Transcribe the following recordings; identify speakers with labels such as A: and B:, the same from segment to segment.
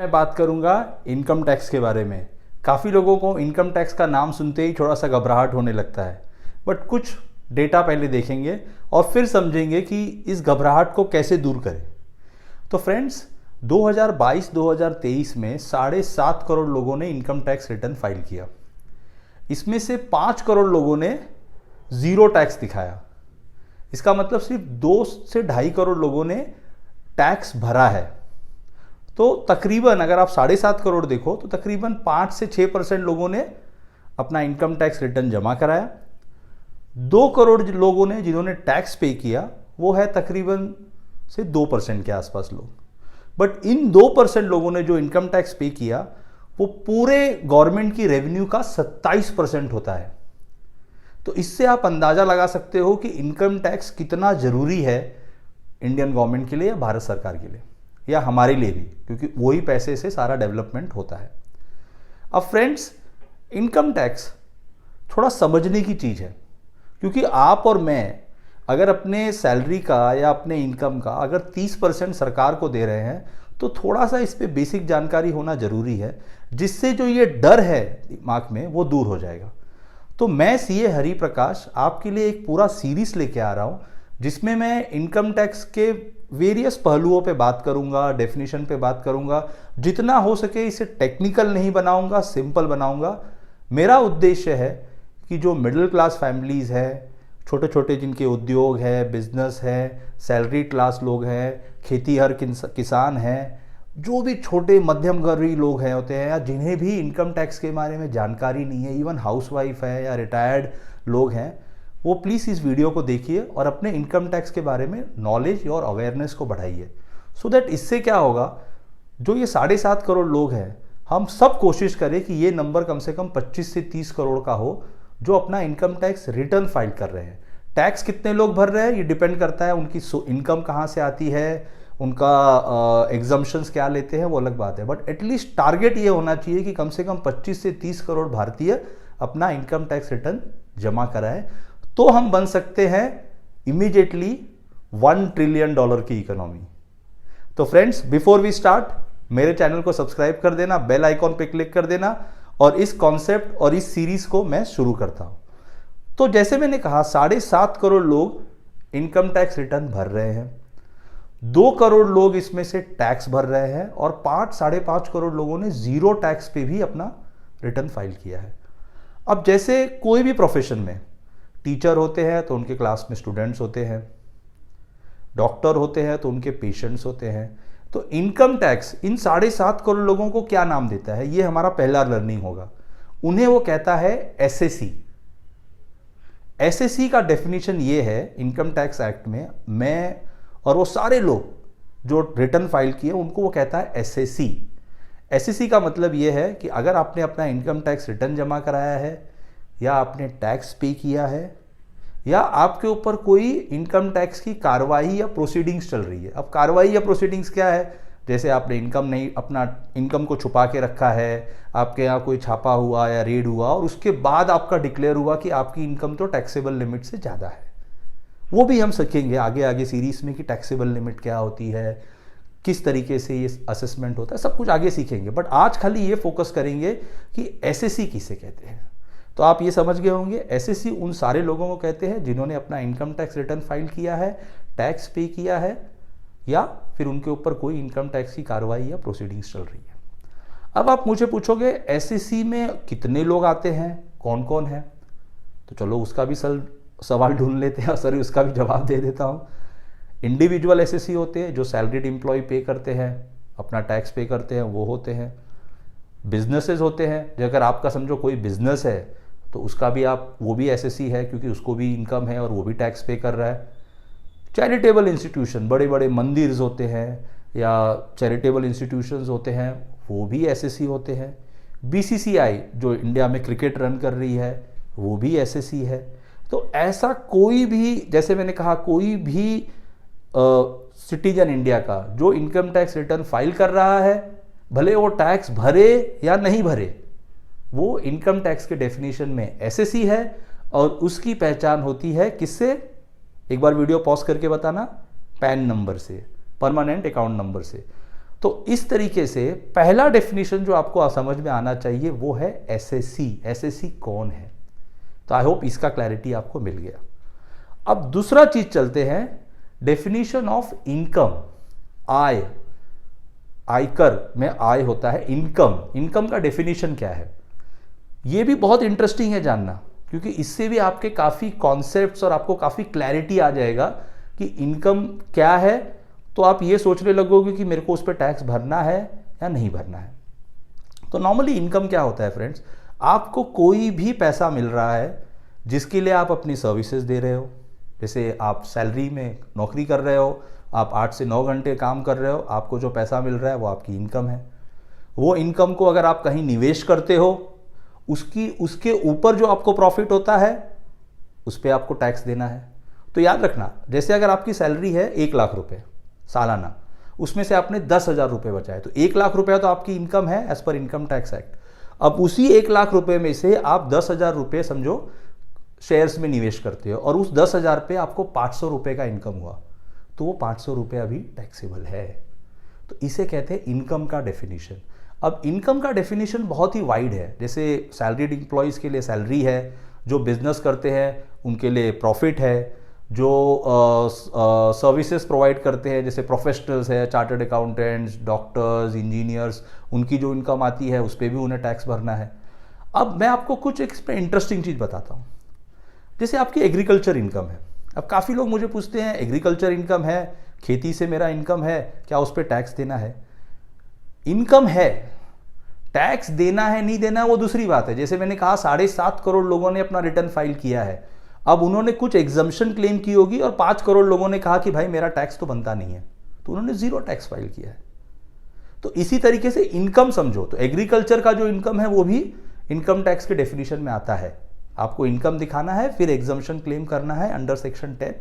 A: मैं बात करूंगा इनकम टैक्स के बारे में। काफ़ी लोगों को इनकम टैक्स का नाम सुनते ही थोड़ा सा घबराहट होने लगता है, बट कुछ डेटा पहले देखेंगे और फिर समझेंगे कि इस घबराहट को कैसे दूर करें। तो फ्रेंड्स, 2022-2023 में 7.5 करोड़ लोगों ने इनकम टैक्स रिटर्न फाइल किया। इसमें से 5 करोड़ लोगों ने ज़ीरो टैक्स दिखाया। इसका मतलब सिर्फ 2 से 2.5 करोड़ लोगों ने टैक्स भरा है। तो तकरीबन अगर आप 7.5 करोड़ देखो तो तकरीबन 5 से 6% लोगों ने अपना इनकम टैक्स रिटर्न जमा कराया। 2 करोड़ लोगों ने जिन्होंने टैक्स पे किया वो है तकरीबन से 2% के आसपास लोग। बट इन 2% लोगों ने जो इनकम टैक्स पे किया वो पूरे गवर्नमेंट की रेवेन्यू का 27% होता है। तो इससे आप अंदाजा लगा सकते हो कि इनकम टैक्स कितना जरूरी है इंडियन गवर्नमेंट के लिए या भारत सरकार के लिए या हमारे लिए भी, क्योंकि वही पैसे से सारा डेवलपमेंट होता है। अब फ्रेंड्स, इनकम टैक्स थोड़ा समझने की चीज़ है, क्योंकि आप और मैं अगर अपने सैलरी का या अपने इनकम का अगर 30% सरकार को दे रहे हैं तो थोड़ा सा इस पे बेसिक जानकारी होना जरूरी है, जिससे जो ये डर है दिमाग में वो दूर हो जाएगा। तो मैं सीए हरि प्रकाश आपके लिए एक पूरा सीरीज लेके आ रहा हूँ, जिसमें मैं इनकम टैक्स के वेरियस पहलुओं पे बात करूंगा, डेफिनेशन पे बात करूंगा। जितना हो सके इसे टेक्निकल नहीं बनाऊंगा, सिंपल बनाऊंगा। मेरा उद्देश्य है कि जो मिडिल क्लास फैमिलीज़ है, छोटे छोटे जिनके उद्योग है, बिजनेस है, सैलरी क्लास लोग हैं, खेतीहर किसान हैं, जो भी छोटे मध्यम वर्गीय लोग हैं होते हैं, या जिन्हें भी इनकम टैक्स के बारे में जानकारी नहीं है, इवन हाउसवाइफ है या रिटायर्ड लोग हैं, वो प्लीज़ इस वीडियो को देखिए और अपने इनकम टैक्स के बारे में नॉलेज और अवेयरनेस को बढ़ाइए। सो दैट इससे क्या होगा, जो ये 7.5 करोड़ लोग हैं, हम सब कोशिश करें कि ये नंबर कम से कम 25 से 30 करोड़ का हो जो अपना इनकम टैक्स रिटर्न फाइल कर रहे हैं। टैक्स कितने लोग भर रहे हैं ये डिपेंड करता है उनकी इनकम कहाँ से आती है, उनका एग्जम्पशंस क्या लेते हैं, वो अलग बात है। बट एटलीस्ट टारगेट ये होना चाहिए कि कम से कम 25 से 30 करोड़ भारतीय अपना इनकम टैक्स रिटर्न जमा कराएं, तो हम बन सकते हैं इमीडिएटली $1 ट्रिलियन की इकोनॉमी। तो फ्रेंड्स, बिफोर वी स्टार्ट, मेरे चैनल को सब्सक्राइब कर देना, बेल आइकॉन पे क्लिक कर देना और इस कॉन्सेप्ट और इस सीरीज को मैं शुरू करता हूं। तो जैसे मैंने कहा, 7.5 करोड़ लोग इनकम टैक्स रिटर्न भर रहे हैं, 2 करोड़ लोग इसमें से टैक्स भर रहे हैं और 5-5.5 करोड़ लोगों ने जीरो टैक्स पे भी अपना रिटर्न फाइल किया है। अब जैसे कोई भी प्रोफेशन में टीचर होते हैं तो उनके क्लास में स्टूडेंट्स होते हैं, डॉक्टर होते हैं तो उनके पेशेंट्स होते हैं। तो इनकम टैक्स इन 7.5 करोड़ लोगों को क्या नाम देता है, ये हमारा पहला लर्निंग होगा। उन्हें वो कहता है एसएससी। एसएससी का डेफिनेशन ये है इनकम टैक्स एक्ट में, मैं और वो सारे लोग जो रिटर्न फाइल किए उनको वो कहता है एसएससी। एसएससी का मतलब ये है कि अगर आपने अपना इनकम टैक्स रिटर्न जमा कराया है या आपने टैक्स पे किया है या आपके ऊपर कोई इनकम टैक्स की कार्रवाई या प्रोसीडिंग्स चल रही है। अब कार्रवाई या प्रोसीडिंग्स क्या है, जैसे आपने अपना इनकम को छुपा के रखा है, आपके यहाँ कोई छापा हुआ या रेड हुआ और उसके बाद आपका डिक्लेयर हुआ कि आपकी इनकम तो टैक्सेबल लिमिट से ज़्यादा है। वो भी हम सीखेंगे आगे आगे सीरीज में कि टैक्सेबल लिमिट क्या होती है, किस तरीके से ये असेसमेंट होता है, सब कुछ आगे सीखेंगे। बट आज खाली ये फोकस करेंगे कि एसएससी किसे कहते हैं। तो आप ये समझ गए होंगे, एसएससी उन सारे लोगों को कहते हैं जिन्होंने अपना इनकम टैक्स रिटर्न फाइल किया है, टैक्स पे किया है या फिर उनके ऊपर कोई इनकम टैक्स की कार्रवाई या प्रोसीडिंग्स चल रही है। अब आप मुझे पूछोगे एसएससी में कितने लोग आते हैं, कौन कौन है, तो चलो उसका भी सवाल ढूंढ लेते हैं, सर उसका भी जवाब दे देता हूँ। इंडिविजुअल एसएससी होते हैं जो सैलरीड एम्प्लॉय पे करते हैं, अपना टैक्स पे करते हैं, वो होते हैं। बिजनेसेस होते हैं, जो अगर आपका समझो कोई बिजनेस है तो उसका भी वो भी एसएससी है क्योंकि उसको भी इनकम है और वो भी टैक्स पे कर रहा है। चैरिटेबल इंस्टीट्यूशन, बड़े बड़े मंदिर होते हैं या चैरिटेबल इंस्टीट्यूशंस होते हैं, वो भी एसएससी होते हैं। बीसीसीआई जो इंडिया में क्रिकेट रन कर रही है वो भी एसएससी है। तो ऐसा कोई भी, जैसे मैंने कहा, कोई भी सिटीजन इंडिया का जो इनकम टैक्स रिटर्न फाइल कर रहा है, भले वो टैक्स भरे या नहीं भरे, वो इनकम टैक्स के डेफिनेशन में एसएससी है और उसकी पहचान होती है किससे, एक बार वीडियो पॉज करके बताना, पैन नंबर से, परमानेंट अकाउंट नंबर से। तो इस तरीके से पहला डेफिनेशन जो आपको समझ में आना चाहिए वो है एसएससी। एसएससी कौन है? तो आई होप इसका क्लैरिटी आपको मिल गया। अब दूसरा चीज चलते हैं, डेफिनेशन ऑफ इनकम। आय, आयकर में आय होता है इनकम। इनकम का डेफिनेशन क्या है? ये भी बहुत इंटरेस्टिंग है जानना, क्योंकि इससे भी आपके काफी कॉन्सेप्ट्स और आपको काफी क्लैरिटी आ जाएगा कि इनकम क्या है। तो आप ये सोचने लगोगे कि मेरे को उस पर टैक्स भरना है या नहीं भरना है। तो नॉर्मली इनकम क्या होता है फ्रेंड्स? आपको कोई भी पैसा मिल रहा है जिसके लिए आप अपनी सर्विसेज दे रहे हो। जैसे आप सैलरी में नौकरी कर रहे हो, आप 8 से 9 घंटे काम कर रहे हो, आपको जो पैसा मिल रहा है वो आपकी इनकम है। वो इनकम को अगर आप कहीं निवेश करते हो, उसके ऊपर जो आपको प्रॉफिट होता है उस पर आपको टैक्स देना है। तो याद रखना, जैसे अगर आपकी सैलरी है 1 लाख रुपए सालाना, उसमें से आपने 10,000 रुपए बचाए, तो 1 लाख रुपया तो आपकी इनकम है as per income tax act. अब उसी 1 लाख रुपए में से आप 10,000 रुपए समझो शेयर्स में निवेश करते हो, और उस 10,000 पे आपको 500 रुपए का इनकम हुआ, तो वो 500 रुपए अभी टैक्सेबल है। तो इसे कहते हैं इनकम का डेफिनेशन। अब इनकम का डेफिनेशन बहुत ही वाइड है। जैसे सैलरीड एम्प्लॉयज़ के लिए सैलरी है, जो बिजनेस करते हैं उनके लिए प्रॉफिट है, जो सर्विसेज प्रोवाइड करते हैं जैसे प्रोफेशनल्स है, चार्टर्ड अकाउंटेंट्स, डॉक्टर्स, इंजीनियर्स, उनकी जो इनकम आती है उस पर भी उन्हें टैक्स भरना है। अब मैं आपको कुछ एक इंटरेस्टिंग चीज़ बताता हूँ। जैसे आपकी एग्रीकल्चर इनकम है। अब काफ़ी लोग मुझे पूछते हैं एग्रीकल्चर इनकम है, खेती से मेरा इनकम है, क्या उस पर टैक्स देना है? इनकम है, टैक्स देना है नहीं देना है वो दूसरी बात है। जैसे मैंने कहा 7.5 करोड़ लोगों ने अपना रिटर्न फाइल किया है। अब उन्होंने कुछ एग्जम्पशन क्लेम की होगी और 5 करोड़ लोगों ने कहा कि भाई मेरा टैक्स तो बनता नहीं है, तो उन्होंने 0 टैक्स फाइल किया है। तो इसी तरीके से इनकम समझो, तो एग्रीकल्चर का जो इनकम है वो भी इनकम टैक्स के डेफिनेशन में आता है। आपको इनकम दिखाना है, फिर एग्जम्पशन क्लेम करना है अंडर सेक्शन 10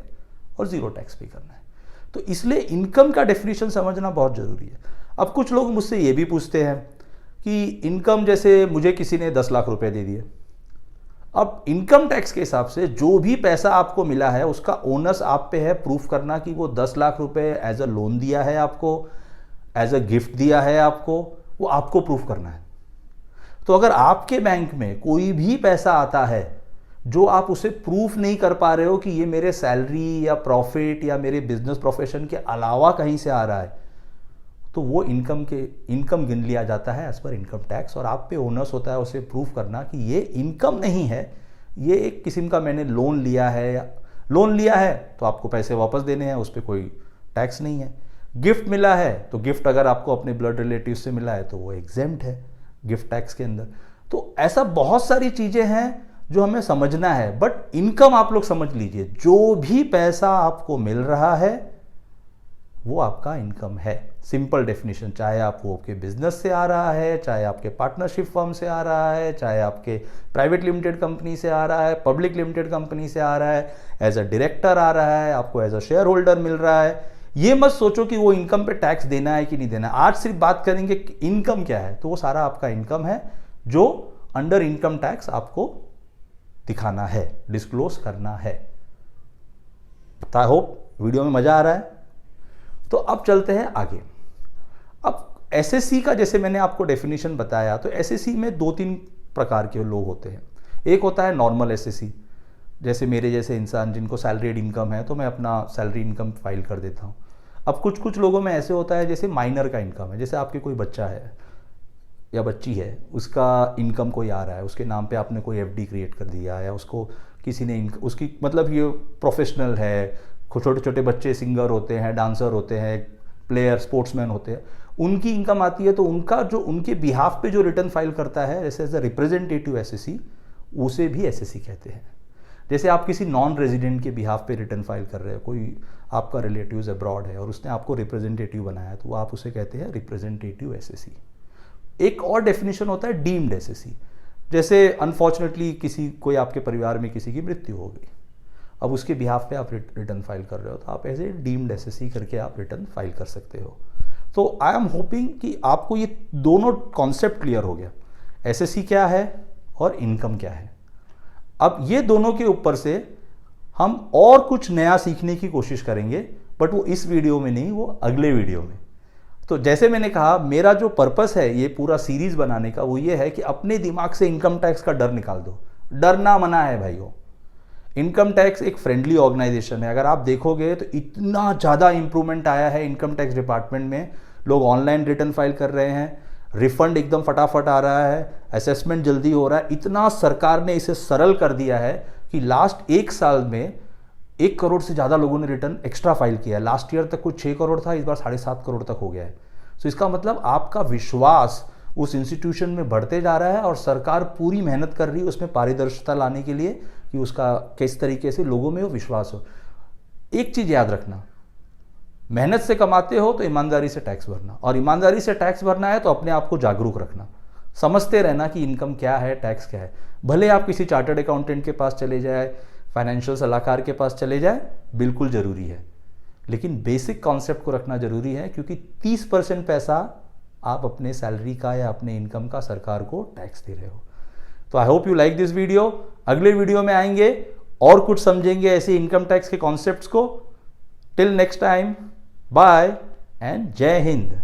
A: और 0 टैक्स पे करना है। तो इसलिए इनकम का डेफिनेशन समझना बहुत जरूरी है। अब कुछ लोग मुझसे ये भी पूछते हैं कि इनकम, जैसे मुझे किसी ने 10 लाख रुपए दे दिए, अब इनकम टैक्स के हिसाब से जो भी पैसा आपको मिला है उसका ओनस आप पे है प्रूफ करना कि वो 10 लाख रुपए एज अ लोन दिया है आपको, एज अ गिफ्ट दिया है आपको, वो आपको प्रूफ करना है। तो अगर आपके बैंक में कोई भी पैसा आता है जो आप उसे प्रूफ नहीं कर पा रहे हो कि ये मेरे सैलरी या प्रॉफिट या मेरे बिजनेस प्रोफेशन के अलावा कहीं से आ रहा है, तो वो इनकम गिन लिया जाता है एज पर इनकम टैक्स, और आप पे ओनस होता है उसे प्रूफ करना कि ये इनकम नहीं है, ये एक किस्म का मैंने लोन लिया है। लोन लिया है तो आपको पैसे वापस देने हैं, उस पर कोई टैक्स नहीं है। गिफ्ट मिला है तो गिफ्ट अगर आपको अपने ब्लड रिलेटिव से मिला है तो वो एग्जेम्प्ट है गिफ्ट टैक्स के अंदर। तो ऐसा बहुत सारी चीजें हैं जो हमें समझना है। बट इनकम आप लोग समझ लीजिए, जो भी पैसा आपको मिल रहा है वो आपका इनकम है। सिंपल डेफिनेशन, चाहे आप वो आपके बिजनेस से आ रहा है, चाहे आपके पार्टनरशिप फर्म से आ रहा है, चाहे आपके प्राइवेट लिमिटेड कंपनी से आ रहा है, पब्लिक लिमिटेड कंपनी से आ रहा है, एज अ डायरेक्टर आ रहा है, आपको एज अ शेयर होल्डर मिल रहा है। ये मत सोचो कि वो इनकम पे टैक्स देना है कि नहीं देना। आज सिर्फ बात करेंगे कि इनकम क्या है, तो वो सारा आपका इनकम है जो अंडर इनकम टैक्स आपको दिखाना है, डिस्क्लोज करना है। आई होप वीडियो में मजा आ रहा है। तो अब चलते हैं आगे। अब एसएससी का जैसे मैंने आपको डेफिनेशन बताया, तो एसएससी में 2-3 प्रकार के लोग होते हैं। एक होता है नॉर्मल एसएससी, जैसे मेरे जैसे इंसान जिनको सैलरीड इनकम है तो मैं अपना सैलरी इनकम फाइल कर देता हूँ। अब कुछ लोगों में ऐसे होता है जैसे माइनर का इनकम है, जैसे आपके कोई बच्चा है या बच्ची है, उसका इनकम कोई आ रहा है, उसके नाम पे आपने कोई एफडी क्रिएट कर दिया, या उसको किसी ने उसकी मतलब ये प्रोफेशनल है, छोटे छोटे बच्चे सिंगर होते हैं, डांसर होते हैं, प्लेयर, स्पोर्ट्समैन होते हैं, उनकी इनकम आती है, तो उनका जो उनके बिहाफ पे जो रिटर्न फाइल करता है जैसे एज अ रिप्रेजेंटेटिव एसएससी, उसे भी एसएससी कहते हैं। जैसे आप किसी नॉन रेजिडेंट के बिहाफ पे रिटर्न फाइल कर रहे हो, कोई आपका रिलेटिव्स अब्रॉड है और उसने आपको रिप्रेजेंटेटिव बनाया, तो आप उसे कहते हैं रिप्रेजेंटेटिव एसएससी। एक और डेफिनेशन होता है डीम्ड एसएससी, जैसे अनफॉर्चुनेटली कोई आपके परिवार में किसी की मृत्यु हो गई, अब उसके बिहाफ पे आप रिटर्न फाइल कर रहे हो, तो आप ऐसे डीम्ड एसएससी करके आप रिटर्न फाइल कर सकते हो। तो आई एम होपिंग कि आपको ये दोनों कॉन्सेप्ट क्लियर हो गया, एसएससी क्या है और इनकम क्या है। अब ये दोनों के ऊपर से हम और कुछ नया सीखने की कोशिश करेंगे, बट वो इस वीडियो में नहीं, वो अगले वीडियो में। तो जैसे मैंने कहा, मेरा जो पर्पस है ये पूरा सीरीज बनाने का वो ये है कि अपने दिमाग से इनकम टैक्स का डर निकाल दो। डरना मना है भाइयों। इनकम टैक्स एक फ्रेंडली ऑर्गेनाइजेशन है। अगर आप देखोगे तो इतना ज़्यादा इंप्रूवमेंट आया है इनकम टैक्स डिपार्टमेंट में। लोग ऑनलाइन रिटर्न फाइल कर रहे हैं, रिफंड एकदम फटाफट आ रहा है, असेसमेंट जल्दी हो रहा है। इतना सरकार ने इसे सरल कर दिया है कि लास्ट 1 साल में 1 करोड़ से ज़्यादा लोगों ने रिटर्न एक्स्ट्रा फाइल किया है। लास्ट ईयर तक कुछ 6 करोड़ था, इस बार 7.5 करोड़ तक हो गया है। तो इसका मतलब आपका विश्वास उस इंस्टीट्यूशन में बढ़ते जा रहा है और सरकार पूरी मेहनत कर रही है उसमें पारदर्शिता लाने के लिए कि उसका किस तरीके से लोगों में वो विश्वास हो। एक चीज़ याद रखना, मेहनत से कमाते हो तो ईमानदारी से टैक्स भरना, और ईमानदारी से टैक्स भरना है तो अपने आप को जागरूक रखना। समझते रहना कि इनकम क्या है, टैक्स क्या है। भले आप किसी चार्टर्ड अकाउंटेंट के पास चले जाए, फाइनेंशियल सलाहकार के पास चले जाए, बिल्कुल ज़रूरी है, लेकिन बेसिक कॉन्सेप्ट को रखना ज़रूरी है, क्योंकि 30% पैसा आप अपने सैलरी का या अपने इनकम का सरकार को टैक्स दे रहे हो। तो I hope you like this video. अगले वीडियो में आएंगे और कुछ समझेंगे ऐसे इनकम टैक्स के कॉन्सेप्ट्स को। Till next time, bye and जय हिंद।